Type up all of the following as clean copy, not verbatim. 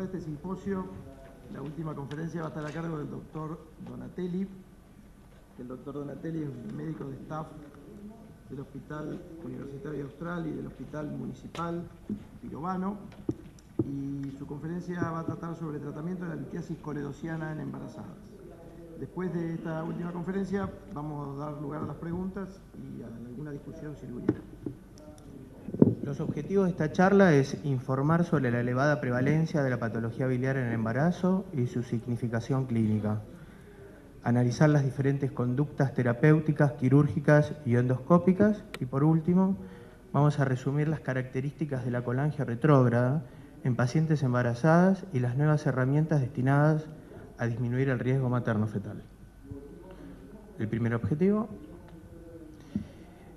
de este simposio, la última conferencia va a estar a cargo del doctor Donatelli. El doctor Donatelli es médico de staff del Hospital Universitario Austral y del Hospital Municipal Pirovano, y su conferencia va a tratar sobre el tratamiento de la litiasis coledociana en embarazadas. Después de esta última conferencia vamos a dar lugar a las preguntas y a alguna discusión si lo hubiera. Los objetivos de esta charla es informar sobre la elevada prevalencia de la patología biliar en el embarazo y su significación clínica, analizar las diferentes conductas terapéuticas, quirúrgicas y endoscópicas, y por último vamos a resumir las características de la colangia retrógrada en pacientes embarazadas y las nuevas herramientas destinadas a disminuir el riesgo materno-fetal. El primer objetivo: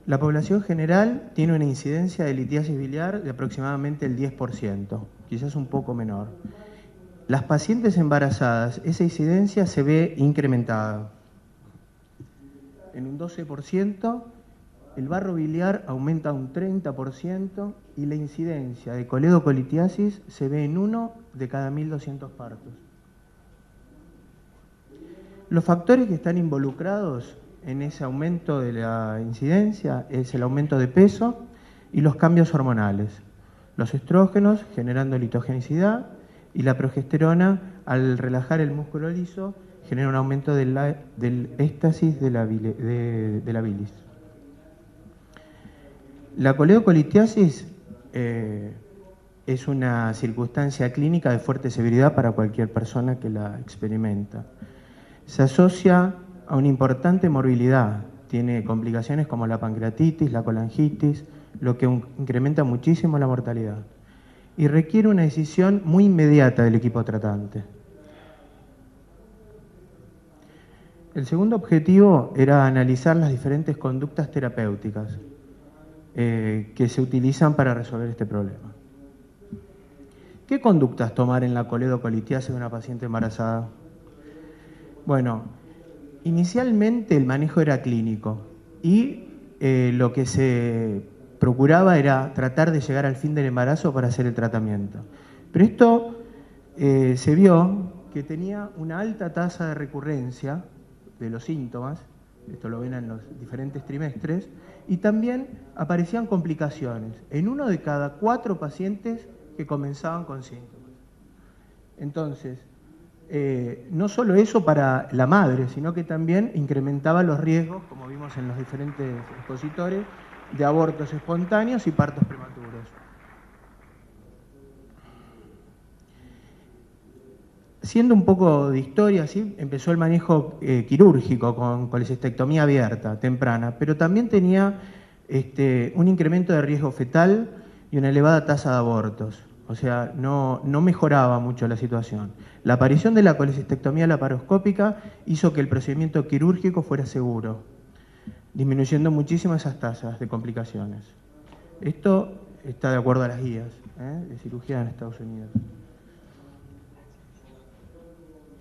la población general tiene una incidencia de litiasis biliar de aproximadamente el 10%, quizás un poco menor. Las pacientes embarazadas, esa incidencia se ve incrementada. En un 12%, el barro biliar aumenta un 30% y la incidencia de coledocolitiasis se ve en 1 de cada 1.200 partos. Los factores que están involucrados en ese aumento de la incidencia es el aumento de peso y los cambios hormonales. Los estrógenos generando litogenicidad y la progesterona, al relajar el músculo liso, genera un aumento del éstasis de la bilis. La coledocolitiasis es una circunstancia clínica de fuerte severidad para cualquier persona que la experimenta. Se asocia a una importante morbilidad, tiene complicaciones como la pancreatitis, la colangitis, lo que incrementa muchísimo la mortalidad, y requiere una decisión muy inmediata del equipo tratante. El segundo objetivo era analizar las diferentes conductas terapéuticas que se utilizan para resolver este problema. ¿Qué conductas tomar en la coledocolitiasis de una paciente embarazada? Bueno, inicialmente el manejo era clínico y lo que se procuraba era tratar de llegar al fin del embarazo para hacer el tratamiento. Pero esto se vio que tenía una alta tasa de recurrencia de los síntomas, esto lo ven en los diferentes trimestres, y también aparecían complicaciones en 1 de cada 4 pacientes que comenzaban con síntomas. Entonces, no solo eso para la madre, sino que también incrementaba los riesgos, como vimos en los diferentes expositores, de abortos espontáneos y partos prematuros. Siendo un poco de historia, ¿sí? Empezó el manejo quirúrgico con colecistectomía abierta, temprana, pero también tenía un incremento de riesgo fetal y una elevada tasa de abortos. O sea, no mejoraba mucho la situación. La aparición de la colecistectomía laparoscópica hizo que el procedimiento quirúrgico fuera seguro, disminuyendo muchísimo esas tasas de complicaciones. Esto está de acuerdo a las guías de cirugía en Estados Unidos.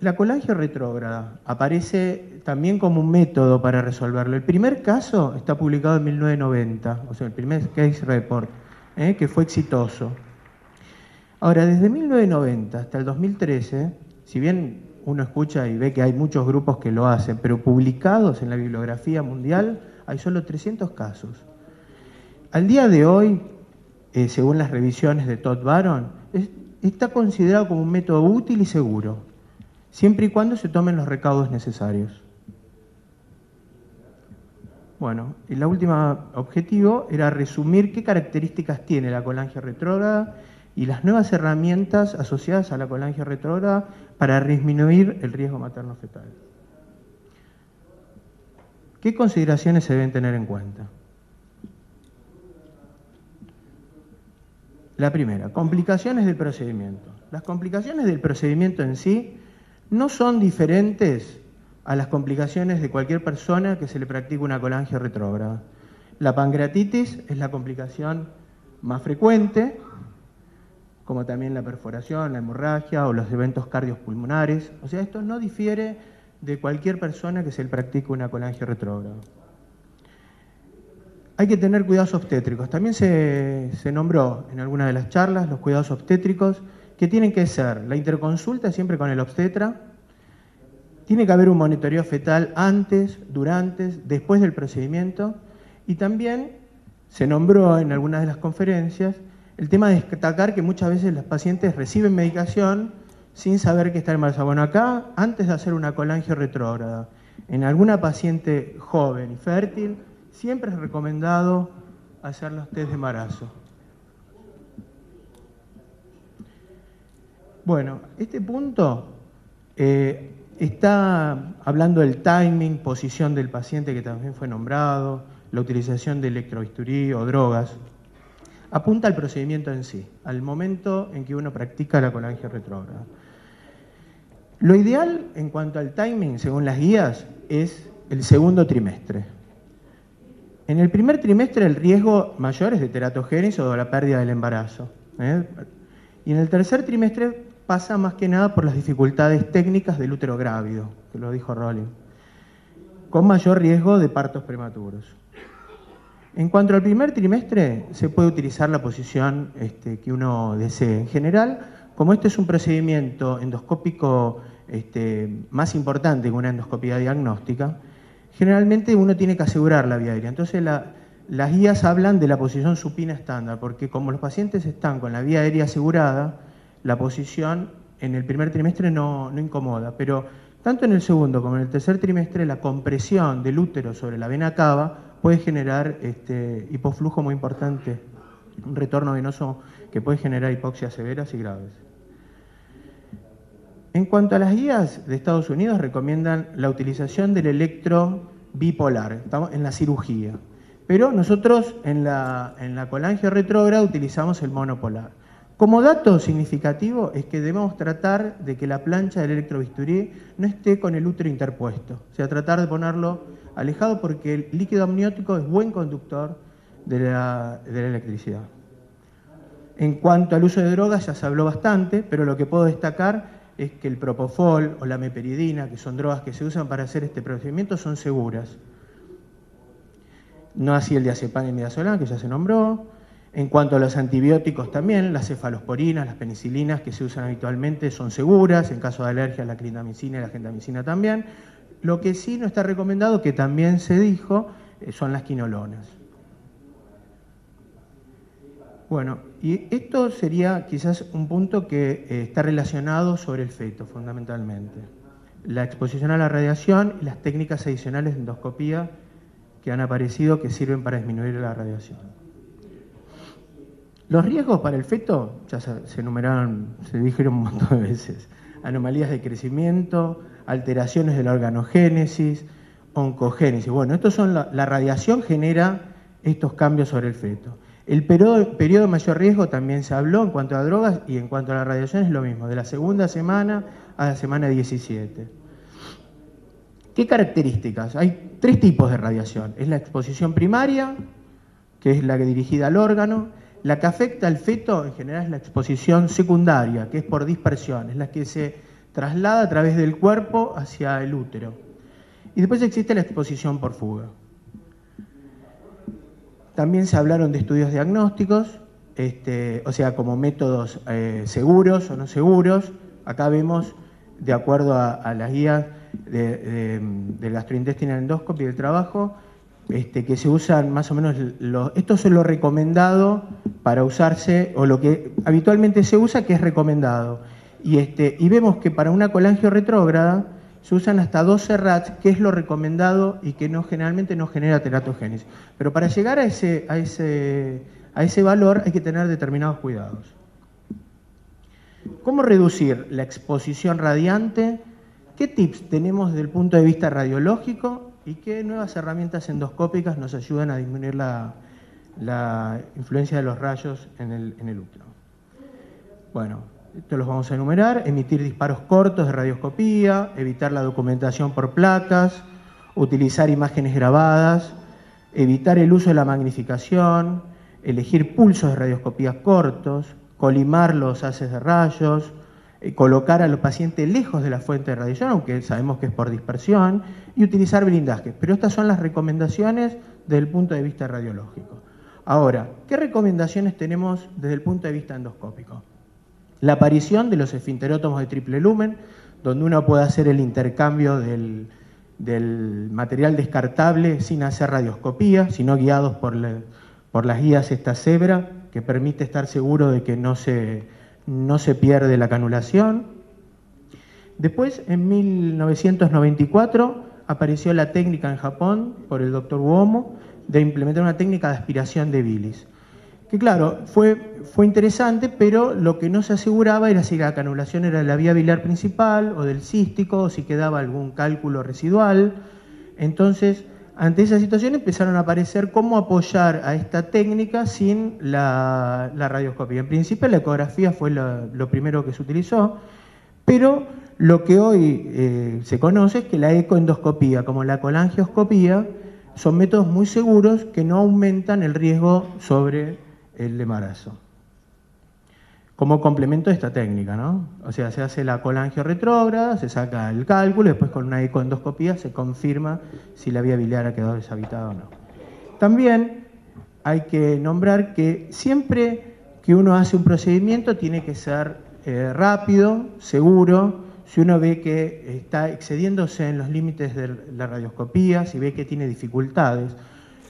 La colangia retrógrada aparece también como un método para resolverlo. El primer caso está publicado en 1990, o sea, el primer case report, que fue exitoso. Ahora, desde 1990 hasta el 2013, si bien uno escucha y ve que hay muchos grupos que lo hacen, pero publicados en la bibliografía mundial hay solo 300 casos. Al día de hoy, según las revisiones de Todd Baron, está considerado como un método útil y seguro, siempre y cuando se tomen los recaudos necesarios. Bueno, y la última objetivo era resumir qué características tiene la colangia retrógrada y las nuevas herramientas asociadas a la colangia retrógrada para disminuir el riesgo materno-fetal. ¿Qué consideraciones se deben tener en cuenta? La primera, complicaciones del procedimiento. Las complicaciones del procedimiento en sí no son diferentes a las complicaciones de cualquier persona que se le practique una colangia retrógrada. La pancreatitis es la complicación más frecuente, como también la perforación, la hemorragia o los eventos cardiopulmonares. O sea, esto no difiere de cualquier persona que se le practique una colangia retrógrada. Hay que tener cuidados obstétricos. También se nombró en alguna de las charlas los cuidados obstétricos que tienen que ser la interconsulta siempre con el obstetra, tiene que haber un monitoreo fetal antes, durante, después del procedimiento, y también se nombró en algunas de las conferencias el tema de destacar que muchas veces los pacientes reciben medicación sin saber que está embarazada. Bueno, acá, antes de hacer una colangio retrógrada, en alguna paciente joven y fértil, siempre es recomendado hacer los test de embarazo. Bueno, este punto está hablando del timing, posición del paciente que también fue nombrado, la utilización de electrobisturí o drogas. Apunta al procedimiento en sí, al momento en que uno practica la colangio retrógrada. Lo ideal en cuanto al timing, según las guías, es el segundo trimestre. En el primer trimestre el riesgo mayor es de teratogénesis o de la pérdida del embarazo. Y en el tercer trimestre pasa más que nada por las dificultades técnicas del útero grávido, que lo dijo Rowling, con mayor riesgo de partos prematuros. En cuanto al primer trimestre, se puede utilizar la posición que uno desee. En general, como este es un procedimiento endoscópico más importante que una endoscopía diagnóstica, generalmente uno tiene que asegurar la vía aérea. Entonces las guías hablan de la posición supina estándar, porque como los pacientes están con la vía aérea asegurada, la posición en el primer trimestre no incomoda, pero tanto en el segundo como en el tercer trimestre la compresión del útero sobre la vena cava puede generar hipoflujo muy importante, un retorno venoso que puede generar hipoxias severas y graves. En cuanto a las guías de Estados Unidos, recomiendan la utilización del electro bipolar, estamos en la cirugía, pero nosotros en la colangio retrógrada utilizamos el monopolar. Como dato significativo es que debemos tratar de que la plancha del electrobisturí no esté con el útero interpuesto, o sea, tratar de ponerlo alejado porque el líquido amniótico es buen conductor de la electricidad. En cuanto al uso de drogas ya se habló bastante, pero lo que puedo destacar es que el propofol o la meperidina, que son drogas que se usan para hacer este procedimiento, son seguras. No así el diazepam y el midazolam, que ya se nombró. En cuanto a los antibióticos también, las cefalosporinas, las penicilinas que se usan habitualmente son seguras, en caso de alergia la clindamicina y la gentamicina también. Lo que sí no está recomendado, que también se dijo, son las quinolonas. Bueno, y esto sería quizás un punto que está relacionado sobre el feto, fundamentalmente. La exposición a la radiación y las técnicas adicionales de endoscopía que han aparecido que sirven para disminuir la radiación. Los riesgos para el feto, ya se enumeraron, se dijeron un montón de veces. Anomalías de crecimiento, alteraciones de la organogénesis, oncogénesis. Bueno, la radiación genera estos cambios sobre el feto. El periodo de mayor riesgo también se habló en cuanto a drogas y en cuanto a la radiación es lo mismo, de la segunda semana a la semana 17. ¿Qué características? Hay 3 tipos de radiación. Es la exposición primaria, que es la que dirigida al órgano. La que afecta al feto en general es la exposición secundaria, que es por dispersión, es la que se traslada a través del cuerpo hacia el útero. Y después existe la exposición por fuga. También se hablaron de estudios diagnósticos, o sea, como métodos seguros o no seguros. Acá vemos, de acuerdo a las guías del gastrointestinal endoscopy y del trabajo, que se usan más o menos, esto es lo recomendado para usarse, o lo que habitualmente se usa que es recomendado. Y vemos que para una colangio retrógrada se usan hasta 12 RATs, que es lo recomendado y que generalmente no genera teratogénesis. Pero para llegar a ese valor hay que tener determinados cuidados. ¿Cómo reducir la exposición radiante? ¿Qué tips tenemos desde el punto de vista radiológico? ¿Y qué nuevas herramientas endoscópicas nos ayudan a disminuir la influencia de los rayos en el útero? Bueno, esto los vamos a enumerar: emitir disparos cortos de radioscopía, evitar la documentación por placas, utilizar imágenes grabadas, evitar el uso de la magnificación, elegir pulsos de radioscopía cortos, colimar los haces de rayos, colocar a los pacientes lejos de la fuente de radiación, aunque sabemos que es por dispersión, y utilizar blindajes. Pero estas son las recomendaciones desde el punto de vista radiológico. Ahora, ¿qué recomendaciones tenemos desde el punto de vista endoscópico? La aparición de los esfinterótomos de triple lumen, donde uno puede hacer el intercambio del material descartable sin hacer radioscopía, sino guiados por las guías esta cebra, que permite estar seguro de que no se pierde la canulación. Después, en 1994, apareció la técnica en Japón, por el doctor Uomo, de implementar una técnica de aspiración de bilis. Que claro, fue interesante, pero lo que no se aseguraba era si la canulación era de la vía biliar principal o del cístico, o si quedaba algún cálculo residual. Entonces, ante esa situación empezaron a aparecer cómo apoyar a esta técnica sin la radioscopia. En principio la ecografía fue lo primero que se utilizó, pero lo que hoy se conoce es que la ecoendoscopía, como la colangioscopía, son métodos muy seguros que no aumentan el riesgo sobre el embarazo. Como complemento de esta técnica, ¿no? O sea, se hace la colangio retrógrada, se saca el cálculo y después con una ecoendoscopía se confirma si la vía biliar ha quedado deshabitada o no. También hay que nombrar que siempre que uno hace un procedimiento tiene que ser rápido, seguro. Si uno ve que está excediéndose en los límites de la radioscopía, si ve que tiene dificultades,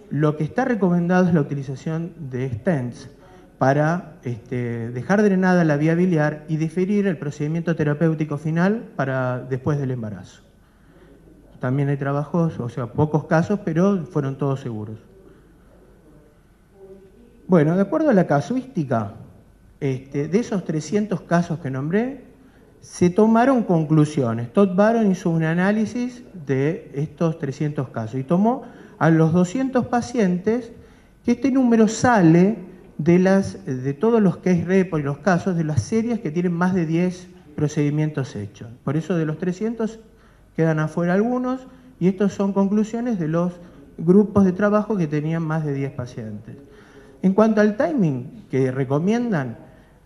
lo que está recomendado es la utilización de stents para dejar drenada la vía biliar y diferir el procedimiento terapéutico final para después del embarazo. También hay trabajos, o sea, pocos casos, pero fueron todos seguros. Bueno, de acuerdo a la casuística, de esos 300 casos que nombré, se tomaron conclusiones. Todd Baron hizo un análisis de estos 300 casos y tomó a los 200 pacientes, que este número sale de todos los case reports y los casos de las series que tienen más de 10 procedimientos hechos. Por eso de los 300 quedan afuera algunos, y estas son conclusiones de los grupos de trabajo que tenían más de 10 pacientes. En cuanto al timing que recomiendan,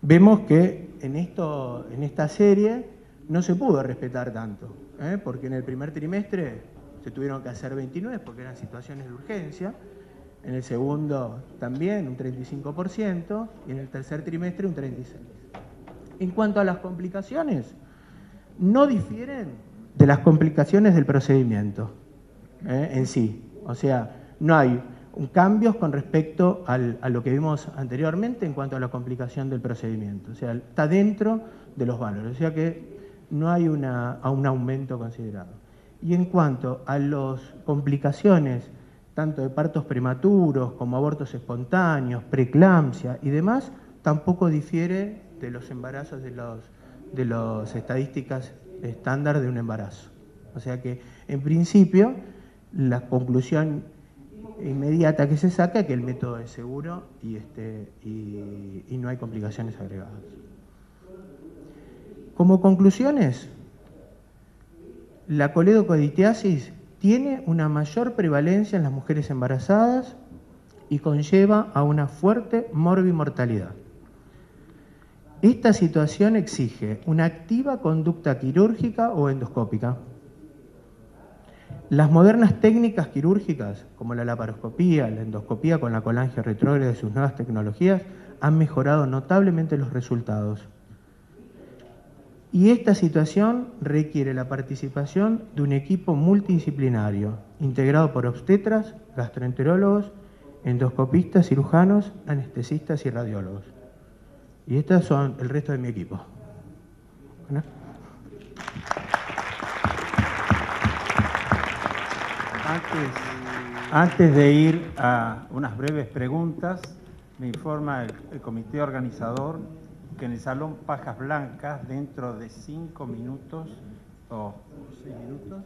vemos que en esta serie no se pudo respetar tanto, porque en el primer trimestre se tuvieron que hacer 29 porque eran situaciones de urgencia, en el segundo también un 35% y en el tercer trimestre un 36%. En cuanto a las complicaciones, no difieren de las complicaciones del procedimiento en sí. O sea, no hay cambios con respecto a lo que vimos anteriormente en cuanto a la complicación del procedimiento. O sea, está dentro de los valores. O sea que no hay un aumento considerado. Y en cuanto a las complicaciones, tanto de partos prematuros como abortos espontáneos, preeclampsia y demás, tampoco difiere de los embarazos de las estadísticas estándar de un embarazo. O sea que, en principio, la conclusión inmediata que se saca es que el método es seguro y no hay complicaciones agregadas. Como conclusiones, la coledocoditiasis tiene una mayor prevalencia en las mujeres embarazadas y conlleva a una fuerte morbimortalidad. Esta situación exige una activa conducta quirúrgica o endoscópica. Las modernas técnicas quirúrgicas, como la laparoscopía, la endoscopía con la colangio retrógrada y sus nuevas tecnologías, han mejorado notablemente los resultados. Y esta situación requiere la participación de un equipo multidisciplinario, integrado por obstetras, gastroenterólogos, endoscopistas, cirujanos, anestesistas y radiólogos. Y estos son el resto de mi equipo. ¿No? Antes de ir a unas breves preguntas, me informa el comité organizador que en el Salón Pajas Blancas, dentro de 5 minutos o 6 minutos,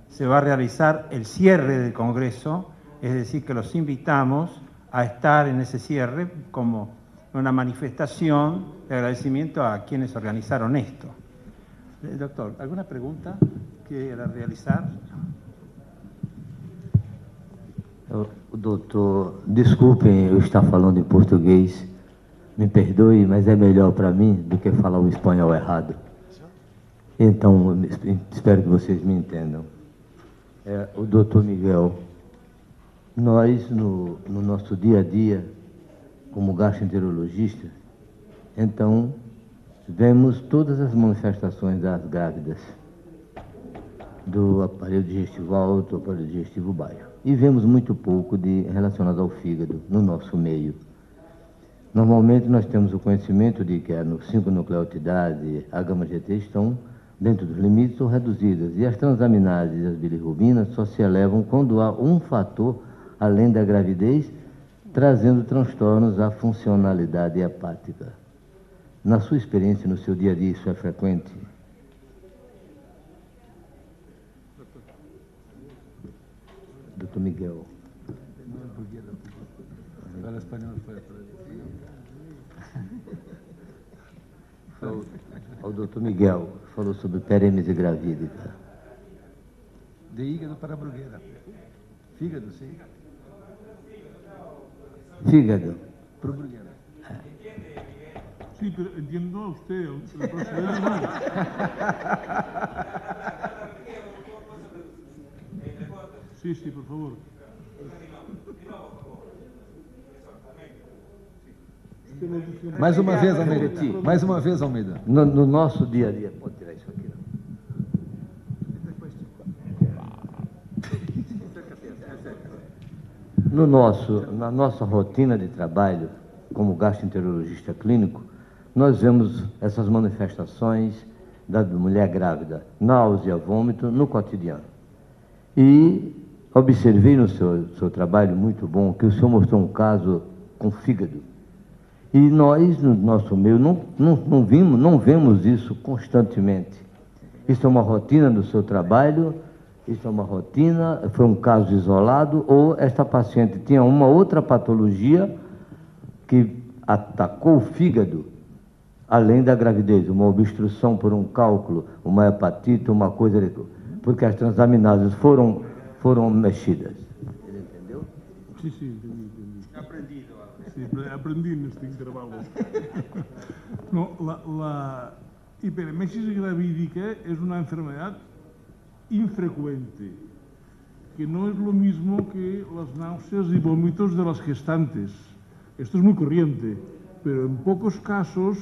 se va a realizar el cierre del Congreso, es decir, que los invitamos a estar en ese cierre como una manifestación de agradecimiento a quienes organizaron esto. Doctor, ¿alguna pregunta que quiera realizar? Doutor, desculpem eu estar falando em português, me perdoe, mas é melhor para mim do que falar o espanhol errado. Então, espero que vocês me entendam. O doutor Miguel, nós no nosso dia a dia, como gastroenterologista, então vemos todas as manifestações das grávidas, do aparelho digestivo alto, aparelho digestivo baixo. E vemos muito pouco relacionado ao fígado no nosso meio. Normalmente nós temos o conhecimento de que a 5-nucleotidase, a gama-GT estão dentro dos limites ou reduzidas, e as transaminases e as bilirrubinas só se elevam quando há um fator, além da gravidez, trazendo transtornos à funcionalidade hepática. Na sua experiência, no seu dia a dia, isso é frequente? Doutor Miguel. Fala espanhol. O doutor Miguel falou sobre perêmese gravídica. De hígado para Bruguera. Fígado, sim. Fígado. Pro Bruguera. Sí, pero entiendo a usted, el procedente no. Sí, sí, por favor. Mais uma vez, Almeida. Mais uma vez, Almeida. No nosso dia a dia, pode tirar isso aqui. Na nossa rotina de trabalho, como gastroenterologista clínico, nós vemos essas manifestações da mulher grávida, náusea, vômito, no cotidiano. E observei no seu trabalho muito bom que o senhor mostrou um caso com fígado. E nós, no nosso meio, não vemos isso constantemente. Isso é uma rotina do seu trabalho? Isso é uma rotina? Foi um caso isolado? Ou esta paciente tinha uma outra patologia que atacou o fígado, além da gravidez? Uma obstrução por um cálculo, uma hepatite, uma coisa... Porque as transaminases foram mexidas. Ele entendeu? Sí, sí, entendí. Aprendido. Sí, aprendí en este intervalo. No, la hiperemesis gravídica es una enfermedad infrecuente, que no es lo mismo que las náuseas y vómitos de las gestantes. Esto es muy corriente, pero en pocos casos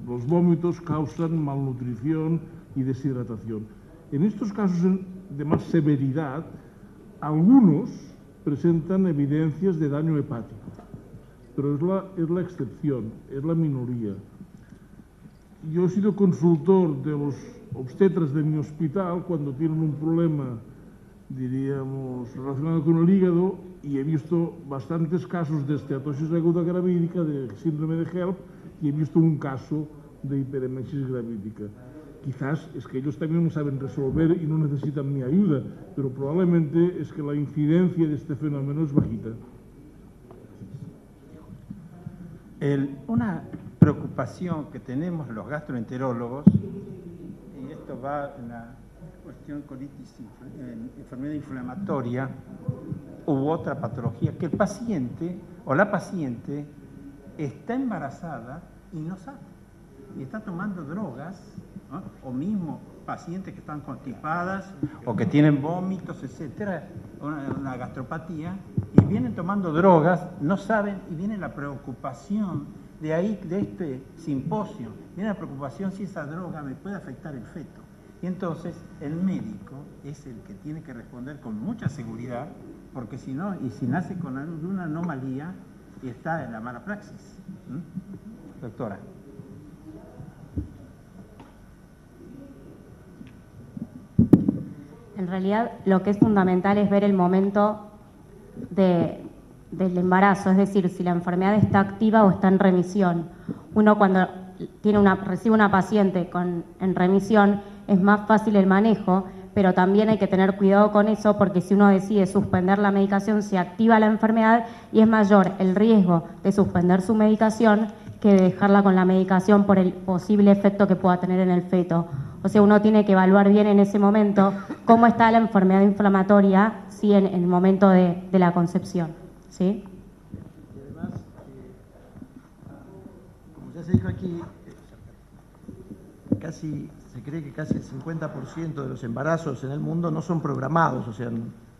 los vómitos causan malnutrición y deshidratación. En estos casos de más severidad, algunos presentan evidencias de daño hepático, pero es la excepción, es la minoría. Yo he sido consultor de los obstetras de mi hospital cuando tienen un problema, diríamos, relacionado con el hígado, y he visto bastantes casos de esteatosis aguda gravídica, de síndrome de HELP, y he visto un caso de hiperemesis gravídica. Quizás es que ellos también no saben resolver y no necesitan mi ayuda, pero probablemente es que la incidencia de este fenómeno es bajita. Una preocupación que tenemos los gastroenterólogos, y esto va en la cuestión colitis, enfermedad inflamatoria u otra patología, que el paciente o la paciente está embarazada y no sabe, y está tomando drogas, ¿no? O mismo pacientes que están constipadas o que tienen vómitos, etcétera, una gastropatía, y vienen tomando drogas, no saben, y viene la preocupación de este simposio, viene la preocupación si esa droga me puede afectar el feto. Y entonces el médico es el que tiene que responder con mucha seguridad, porque si no, y si nace con alguna anomalía, está en la mala praxis. Doctora. En realidad, lo que es fundamental es ver el momento del embarazo, es decir, si la enfermedad está activa o está en remisión. Uno cuando recibe una paciente en remisión es más fácil el manejo, pero también hay que tener cuidado con eso, porque si uno decide suspender la medicación, se activa la enfermedad y es mayor el riesgo de suspender su medicación que de dejarla con la medicación por el posible efecto que pueda tener en el feto. O sea, uno tiene que evaluar bien en ese momento cómo está la enfermedad inflamatoria, ¿sí? en el momento de la concepción, ¿sí? Y además, como ya se dijo aquí, se cree que casi el 50% de los embarazos en el mundo no son programados, o sea,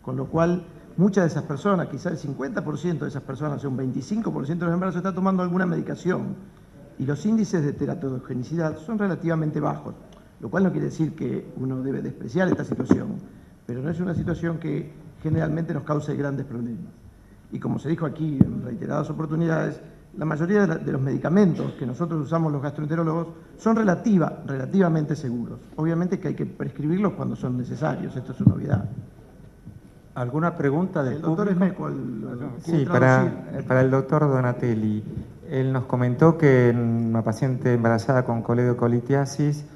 con lo cual muchas de esas personas, quizás el 50% de esas personas, o sea, un 25% de los embarazos está tomando alguna medicación. y los índices de teratogenicidad son relativamente bajos, lo cual no quiere decir que uno debe despreciar esta situación, pero no es una situación que generalmente nos cause grandes problemas. Y como se dijo aquí en reiteradas oportunidades, la mayoría de los medicamentos que nosotros usamos los gastroenterólogos son relativamente seguros. Obviamente que hay que prescribirlos cuando son necesarios, esto es una obviedad. ¿Alguna pregunta del doctor público? Sí, para el doctor Donatelli. Él nos comentó que en una paciente embarazada con coledocolitiasis,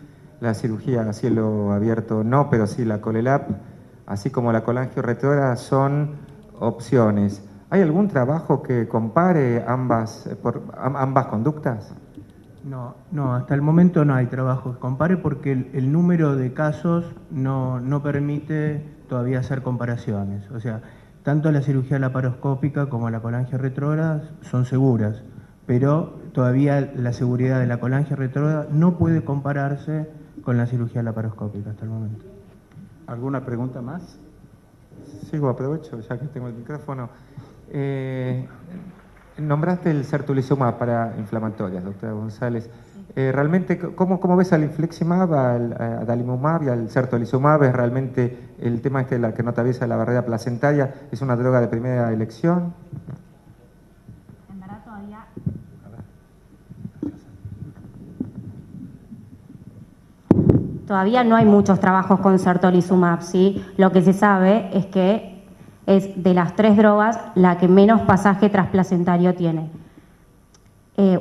la cirugía a cielo abierto no, pero sí la Colelap, así como la colangio-retrógrada son opciones. ¿Hay algún trabajo que compare ambas conductas? No, hasta el momento no hay trabajo que compare porque el número de casos no permite todavía hacer comparaciones. O sea, tanto la cirugía laparoscópica como la colangio-retrógrada son seguras, pero todavía la seguridad de la colangio-retrógrada no puede compararse con la cirugía laparoscópica hasta el momento. ¿Alguna pregunta más? Sigo, aprovecho, ya que tengo el micrófono. Nombraste el certolizumab para inflamatorias, doctora González. Realmente, ¿cómo ves al infliximab, al adalimumab y al certolizumab? ¿Es realmente el tema de la que no atraviesa la barrera placentaria? ¿Es una droga de primera elección? En verdad todavía... Todavía no hay muchos trabajos con certolizumab, ¿sí? Lo que se sabe es que es de las 3 drogas la que menos pasaje transplacentario tiene.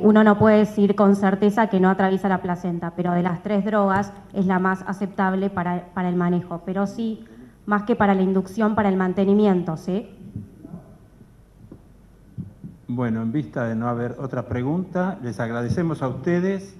Uno no puede decir con certeza que no atraviesa la placenta, pero de las 3 drogas es la más aceptable para el manejo, pero sí, más que para la inducción, para el mantenimiento, ¿sí? Bueno, en vista de no haber otra pregunta, les agradecemos a ustedes